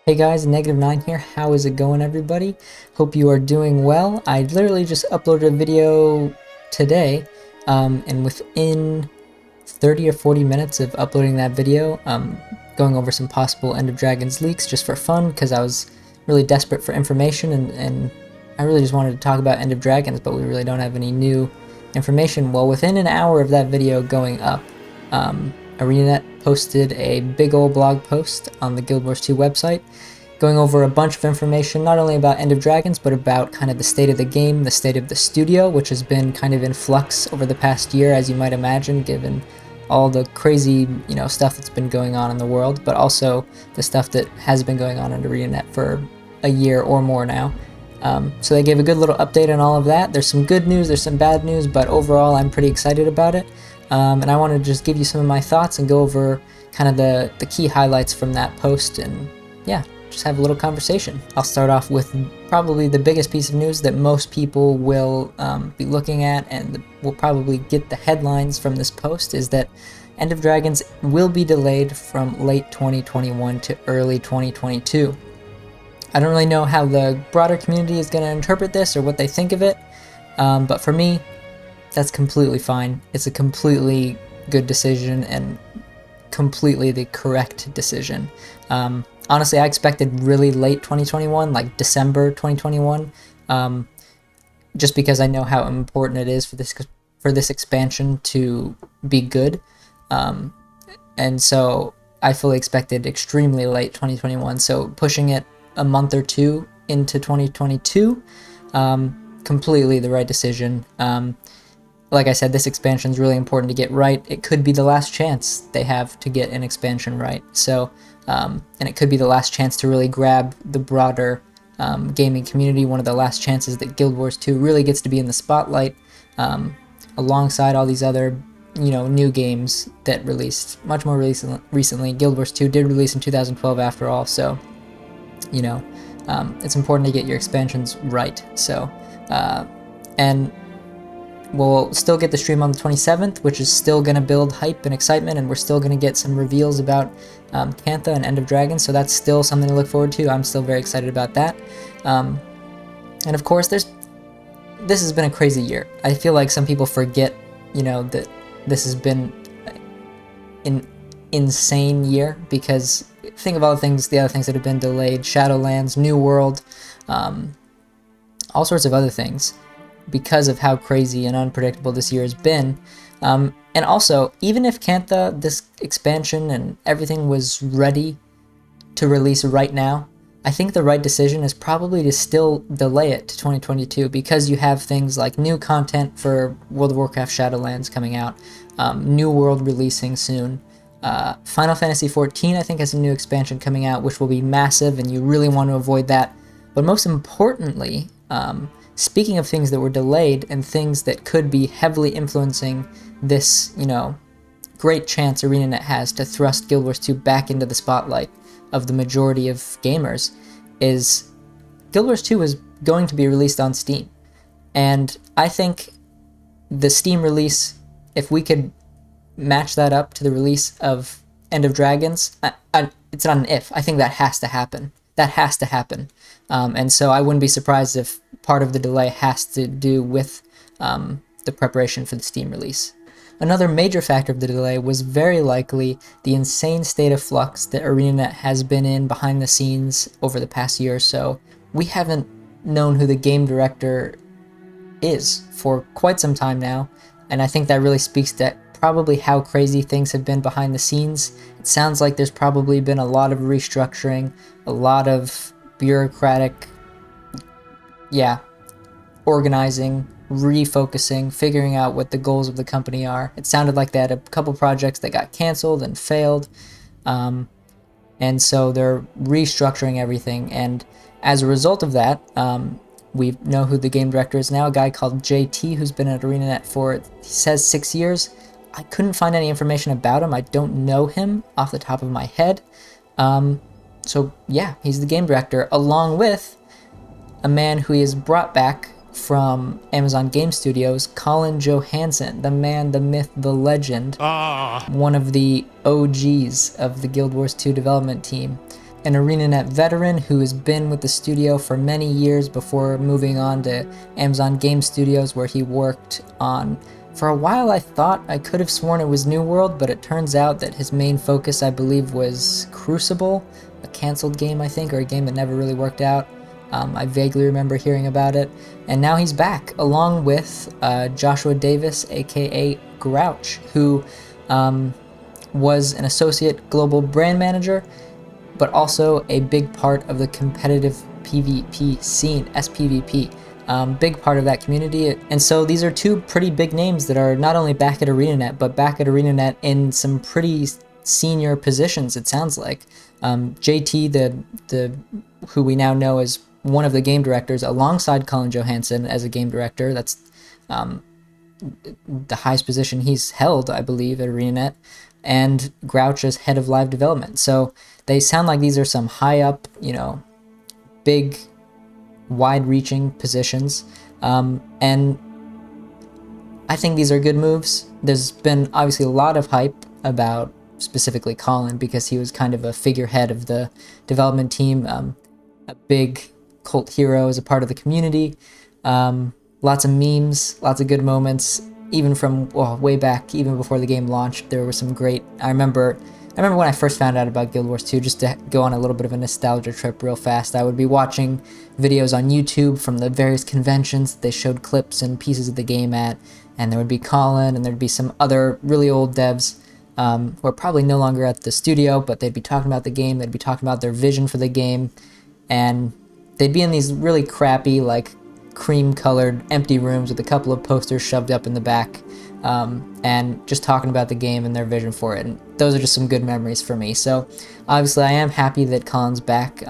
Hey guys, Negative9 here. How is it going, everybody? Hope you are doing well. I literally just uploaded a video today, and within 30 or 40 minutes of uploading that video, going over some possible End of Dragons leaks just for fun, because I was really desperate for information, and I really just wanted to talk about End of Dragons, but we really don't have any new information. Well, within an hour of that video going up, ArenaNet posted a big old blog post on the Guild Wars 2 website going over a bunch of information, not only about End of Dragons, but about kind of the state of the game, the state of the studio, which has been kind of in flux over the past year, as you might imagine, given all the crazy, stuff that's been going on in the world, but also the stuff that has been going on under ArenaNet for a year or more now. So they gave a good little update on all of that. There's some good news, there's some bad news, but overall I'm pretty excited about it. And I want to just give you some of my thoughts and go over kind of the key highlights from that post, and yeah, just have a little conversation. I'll start off with probably the biggest piece of news that most people will be looking at and will probably get the headlines from this post, is that End of Dragons will be delayed from late 2021 to early 2022. I don't really know how the broader community is going to interpret this or what they think of it, but for me, that's completely fine. It's a completely good decision and completely the correct decision. Honestly, I expected really late 2021, like December 2021, just because I know how important it is for this expansion to be good. And so I fully expected extremely late 2021. So pushing it a month or two into 2022, completely the right decision. Like I said, this expansion is really important to get right. It could be the last chance they have to get an expansion right. So, and it could be the last chance to really grab the broader gaming community. One of the last chances that Guild Wars 2 really gets to be in the spotlight, alongside all these other, new games that released much more recently. Guild Wars 2 did release in 2012 after all, so, it's important to get your expansions right. So, and we'll still get the stream on the 27th, which is still going to build hype and excitement, and we're still going to get some reveals about Cantha and End of Dragons, so that's still something to look forward to. I'm still very excited about that. And of course, this has been a crazy year. I feel like some people forget, that this has been an insane year, because think of all the other things that have been delayed: Shadowlands, New World, all sorts of other things, because of how crazy and unpredictable this year has been. And also, even if Cantha, this expansion and everything was ready to release right now, I think the right decision is probably to still delay it to 2022, because you have things like new content for World of Warcraft Shadowlands coming out, New World releasing soon, Final Fantasy XIV I think has a new expansion coming out, which will be massive, and you really want to avoid that. But most importantly, speaking of things that were delayed and things that could be heavily influencing this, great chance ArenaNet has to thrust Guild Wars 2 back into the spotlight of the majority of gamers, is Guild Wars 2 is going to be released on Steam. And I think the Steam release, if we could match that up to the release of End of Dragons, it's not an if, I think that has to happen. That has to happen. And so I wouldn't be surprised if part of the delay has to do with the preparation for the Steam release. Another major factor of the delay was very likely the insane state of flux that ArenaNet has been in behind the scenes over the past year or so. We haven't known who the game director is for quite some time now, and I think that really speaks to probably how crazy things have been behind the scenes. It sounds like there's probably been a lot of restructuring, a lot of bureaucratic, organizing, refocusing, figuring out what the goals of the company are. It sounded like they had a couple projects that got canceled and failed, and so they're restructuring everything. And as a result of that, we know who the game director is now, a guy called JT, who's been at ArenaNet for, he says, 6 years. I couldn't find any information about him. I don't know him off the top of my head. So yeah, he's the game director, along with a man who he has brought back from Amazon Game Studios, Colin Johansson, the man, the myth, the legend, one of the OGs of the Guild Wars 2 development team. an ArenaNet veteran who has been with the studio for many years before moving on to Amazon Game Studios, where he worked on... For a while I thought I could have sworn it was New World, but it turns out that his main focus, I believe, was Crucible, a cancelled game, I think, or a game that never really worked out. I vaguely remember hearing about it. And now he's back, along with Joshua Davis, aka Grouch, who was an associate global brand manager, but also a big part of the competitive PvP scene, SPVP. Big part of that community. And so these are two pretty big names that are not only back at ArenaNet, but back at ArenaNet in some pretty senior positions, it sounds like. JT, who we now know as one of the game directors, alongside Colin Johansson as a game director. That's the highest position he's held, I believe, at ArenaNet, and Grouch as head of live development. So they sound like these are some high up, big, wide-reaching positions, and I think these are good moves. There's been obviously a lot of hype about specifically Colin, because he was kind of a figurehead of the development team, a big cult hero as a part of the community. Lots of memes, lots of good moments, even from way back, even before the game launched. There were some great... I remember when I first found out about Guild Wars 2, just to go on a little bit of a nostalgia trip real fast, I would be watching videos on YouTube from the various conventions that they showed clips and pieces of the game at, and there would be Colin, and there'd be some other really old devs who are probably no longer at the studio, but they'd be talking about the game, they'd be talking about their vision for the game, and they'd be in these really crappy, like, cream-colored empty rooms with a couple of posters shoved up in the back, and just talking about the game and their vision for it. And those are just some good memories for me. So obviously I am happy that Colin's back.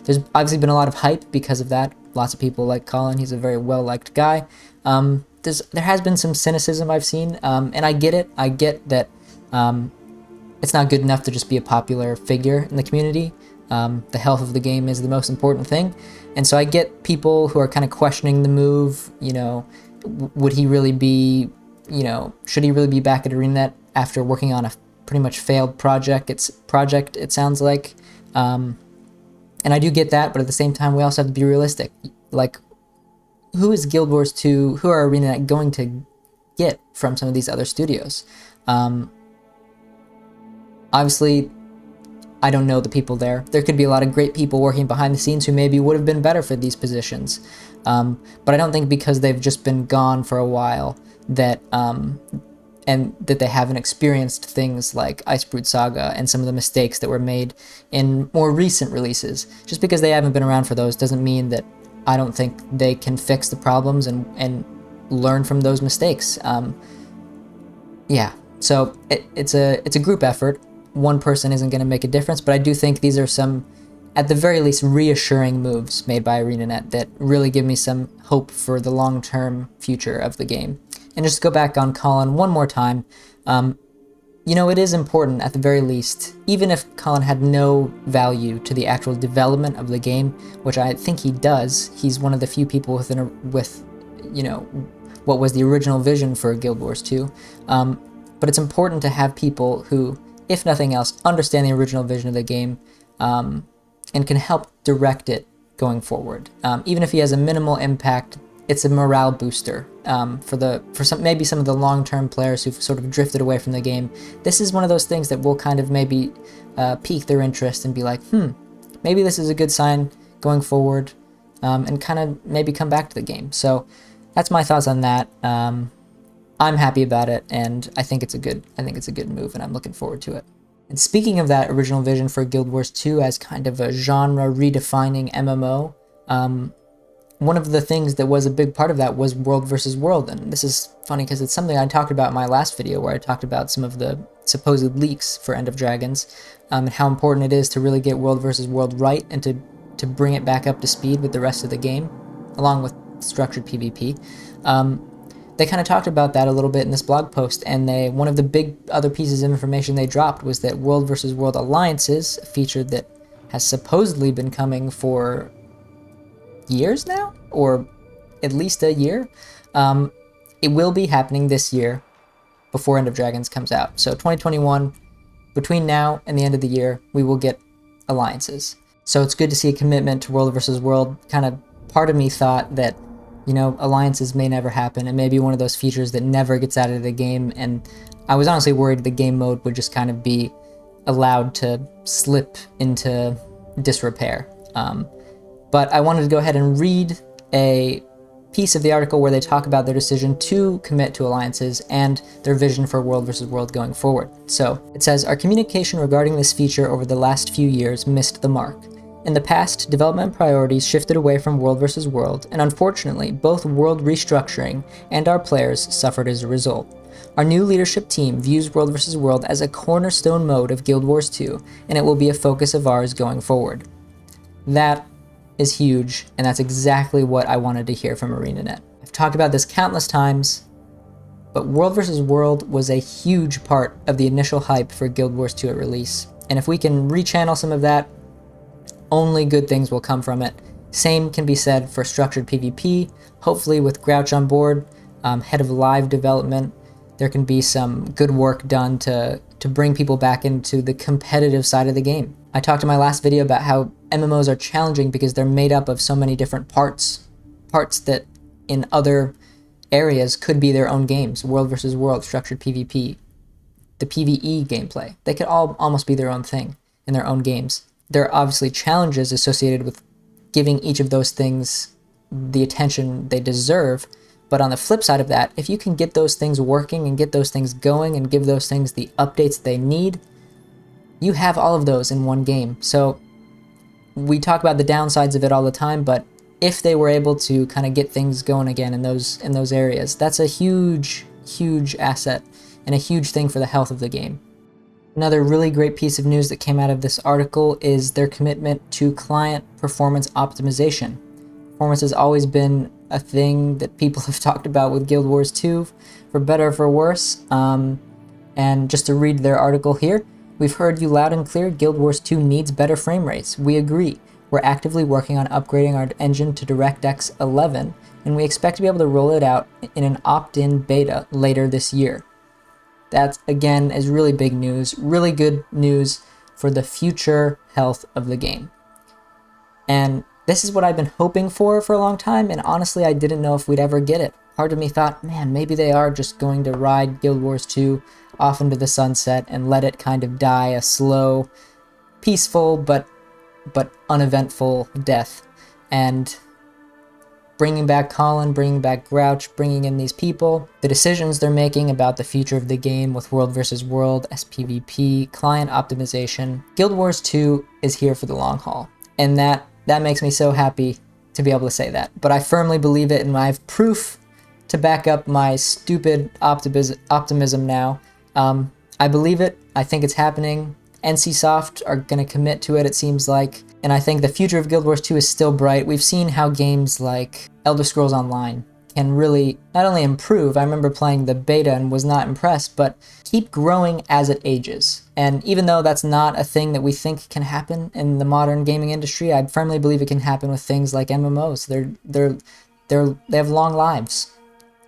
There's obviously been a lot of hype because of that. Lots of people like Colin. He's a very well-liked guy. There has been some cynicism I've seen, and I get it. I get that it's not good enough to just be a popular figure in the community. The health of the game is the most important thing. And so I get people who are kind of questioning the move. Would he really be, should he really be back at ArenaNet after working on a pretty much failed project? It sounds like. And I do get that, but at the same time, we also have to be realistic. Like, who is Guild Wars 2, who are ArenaNet going to get from some of these other studios? Obviously, I don't know the people there. There could be a lot of great people working behind the scenes who maybe would have been better for these positions. But I don't think because they've just been gone for a while that and that they haven't experienced things like Icebrood Saga and some of the mistakes that were made in more recent releases. Just because they haven't been around for those doesn't mean that I don't think they can fix the problems and learn from those mistakes. Yeah, so it's a group effort. One person isn't going to make a difference, but I do think these are some, at the very least, reassuring moves made by ArenaNet that really give me some hope for the long-term future of the game. And just to go back on Colin one more time, it is important, at the very least, even if Colin had no value to the actual development of the game, which I think he does. He's one of the few people with what was the original vision for Guild Wars 2. But it's important to have people who, if nothing else, understand the original vision of the game, and can help direct it going forward. Even if he has a minimal impact, it's a morale booster for some of the long-term players who've sort of drifted away from the game. This is one of those things that will kind of maybe pique their interest and be like, maybe this is a good sign going forward, and kind of maybe come back to the game. So that's my thoughts on that. I'm happy about it, and I think it's a good move, and I'm looking forward to it. And speaking of that original vision for Guild Wars 2 as kind of a genre redefining MMO, one of the things that was a big part of that was world versus world. And this is funny because it's something I talked about in my last video, where I talked about some of the supposed leaks for End of Dragons, and how important it is to really get world versus world right, and to bring it back up to speed with the rest of the game, along with structured PvP. They kind of talked about that a little bit in this blog post, and one of the big other pieces of information they dropped was that world versus world alliances, a feature that has supposedly been coming for years now, or at least a year, it will be happening this year before End of Dragons comes out. So 2021, between now and the end of the year, we will get alliances. So it's good to see a commitment to world versus world. Kind of part of me thought that, you know, alliances may never happen. It may be one of those features that never gets out of the game, and I was honestly worried the game mode would just kind of be allowed to slip into disrepair. But I wanted to go ahead and read a piece of the article where they talk about their decision to commit to alliances and their vision for world versus world going forward. So it says, our communication regarding this feature over the last few years missed the mark. In the past, development priorities shifted away from world versus world, and unfortunately, both world restructuring and our players suffered as a result. Our new leadership team views world versus world as a cornerstone mode of Guild Wars 2, and it will be a focus of ours going forward. That is huge, and that's exactly what I wanted to hear from ArenaNet. I've talked about this countless times, but world versus world was a huge part of the initial hype for Guild Wars 2 at release, and if we can rechannel some of that, only good things will come from it. Same can be said for structured PvP. Hopefully with Grouch on board, head of live development, there can be some good work done to bring people back into the competitive side of the game. I talked in my last video about how MMOs are challenging because they're made up of so many different parts that in other areas could be their own games. World versus world, structured PvP, the PvE gameplay. They could all almost be their own thing in their own games. There are obviously challenges associated with giving each of those things the attention they deserve, but on the flip side of that, if you can get those things working and get those things going and give those things the updates they need, you have all of those in one game. So we talk about the downsides of it all the time, but if they were able to kind of get things going again in those areas, that's a huge asset and a huge thing for the health of the game. Another really great piece of news that came out of this article is their commitment to client performance optimization. Performance has always been a thing that people have talked about with Guild Wars 2, for better or for worse. And just to read their article here, we've heard you loud and clear, Guild Wars 2 needs better frame rates. We agree. We're actively working on upgrading our engine to DirectX 11, and we expect to be able to roll it out in an opt-in beta later this year. That, again, is really big news, really good news for the future health of the game. And this is what I've been hoping for a long time, and honestly, I didn't know if we'd ever get it. Part of me thought, man, maybe they are just going to ride Guild Wars 2 off into the sunset and let it kind of die a slow, peaceful, but uneventful death. And bringing back Colin, bringing back Grouch, bringing in these people, the decisions they're making about the future of the game with world versus world, SPVP, client optimization. Guild Wars 2 is here for the long haul, and that makes me so happy to be able to say that. But I firmly believe it, and I have proof to back up my stupid optimism now. I believe it. I think it's happening. NCSoft are going to commit to it, it seems like. And I think the future of Guild Wars 2 is still bright. We've seen how games like Elder Scrolls Online can really not only improve, I remember playing the beta and was not impressed, but keep growing as it ages. And even though that's not a thing that we think can happen in the modern gaming industry, I firmly believe it can happen with things like MMOs. They have long lives.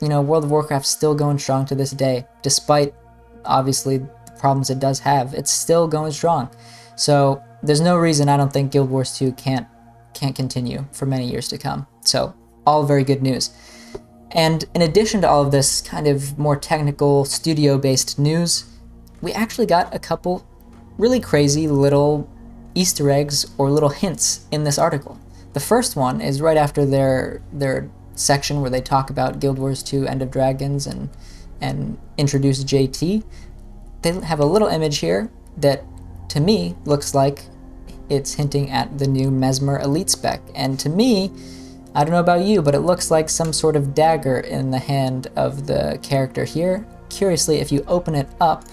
You know, World of Warcraft's still going strong to this day, despite obviously the problems it does have. It's still going strong. So there's no reason I don't think Guild Wars 2 can't continue for many years to come. So all very good news. And in addition to all of this kind of more technical studio-based news, we actually got a couple really crazy little Easter eggs or little hints in this article. The first one is right after their section where they talk about Guild Wars 2 End of Dragons and introduce JT. They have a little image here that to me looks like it's hinting at the new Mesmer Elite spec. And to me, I don't know about you, but it looks like some sort of dagger in the hand of the character here. Curiously, if you open it up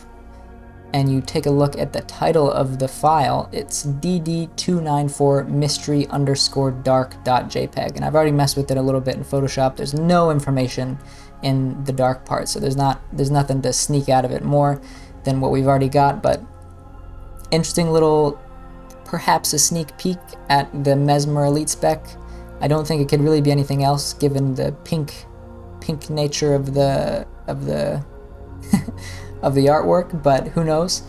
and you take a look at the title of the file, it's dd294 mystery_dark.jpg, and I've already messed with it a little bit in Photoshop. There's no information in the dark part, so there's nothing to sneak out of it more than what we've already got, but interesting little, perhaps a sneak peek at the Mesmer Elite spec. I don't think it could really be anything else given the pink nature of the of the artwork, but who knows.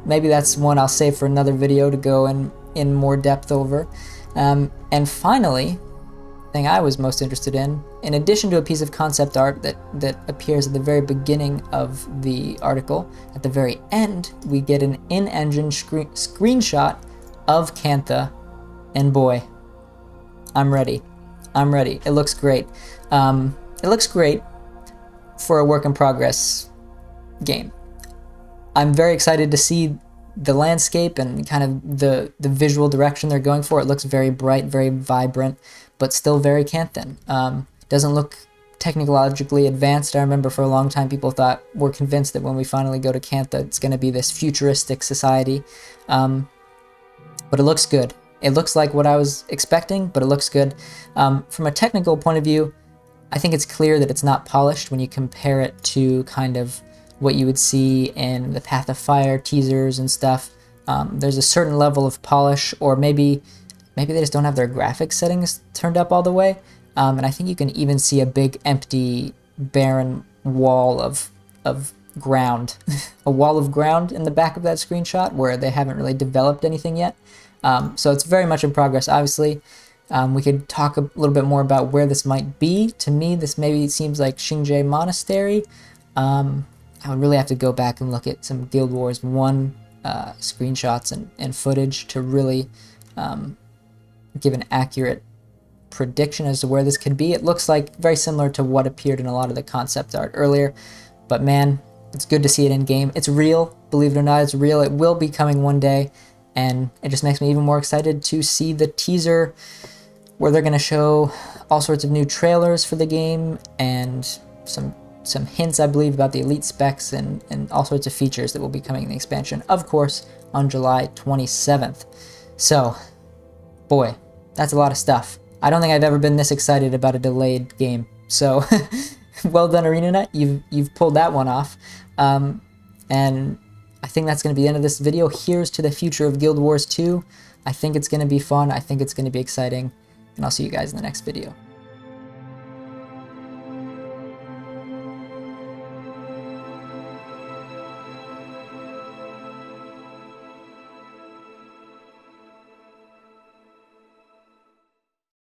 Maybe that's one I'll save for another video to go in more depth over. And finally, thing I was most interested in addition to a piece of concept art that appears at the very beginning of the article, at the very end, we get an in-engine screenshot of Cantha, and boy, I'm ready. I'm ready. It looks great. It looks great for a work in progress game. I'm very excited to see the landscape and kind of the visual direction they're going for. It looks very bright, very vibrant, but still very Canthan. Doesn't look technologically advanced. I remember for a long time people were convinced that when we finally go to Cantha, it's going to be this futuristic society. But it looks good. It looks like what I was expecting, but it looks good. From a technical point of view, I think it's clear that it's not polished when you compare it to kind of what you would see in the Path of Fire teasers and stuff. There's a certain level of polish, or maybe they just don't have their graphics settings turned up all the way. And I think you can even see a big empty barren wall of ground, a wall of ground in the back of that screenshot where they haven't really developed anything yet. So it's very much in progress, obviously. We could talk a little bit more about where this might be. To me, this maybe seems like Xingye Monastery. I would really have to go back and look at some Guild Wars 1 screenshots and footage to really give an accurate prediction as to where this could be. It looks like very similar to what appeared in a lot of the concept art earlier, but man, it's good to see it in game. It's real, believe it or not, it's real. It will be coming one day, and it just makes me even more excited to see the teaser where they're going to show all sorts of new trailers for the game and some hints, I believe, about the elite specs and all sorts of features that will be coming in the expansion, of course, on July 27th. So, boy, that's a lot of stuff. I don't think I've ever been this excited about a delayed game. So, well done, ArenaNet. You've pulled that one off. And I think that's going to be the end of this video. Here's to the future of Guild Wars 2. I think it's going to be fun. I think it's going to be exciting. And I'll see you guys in the next video.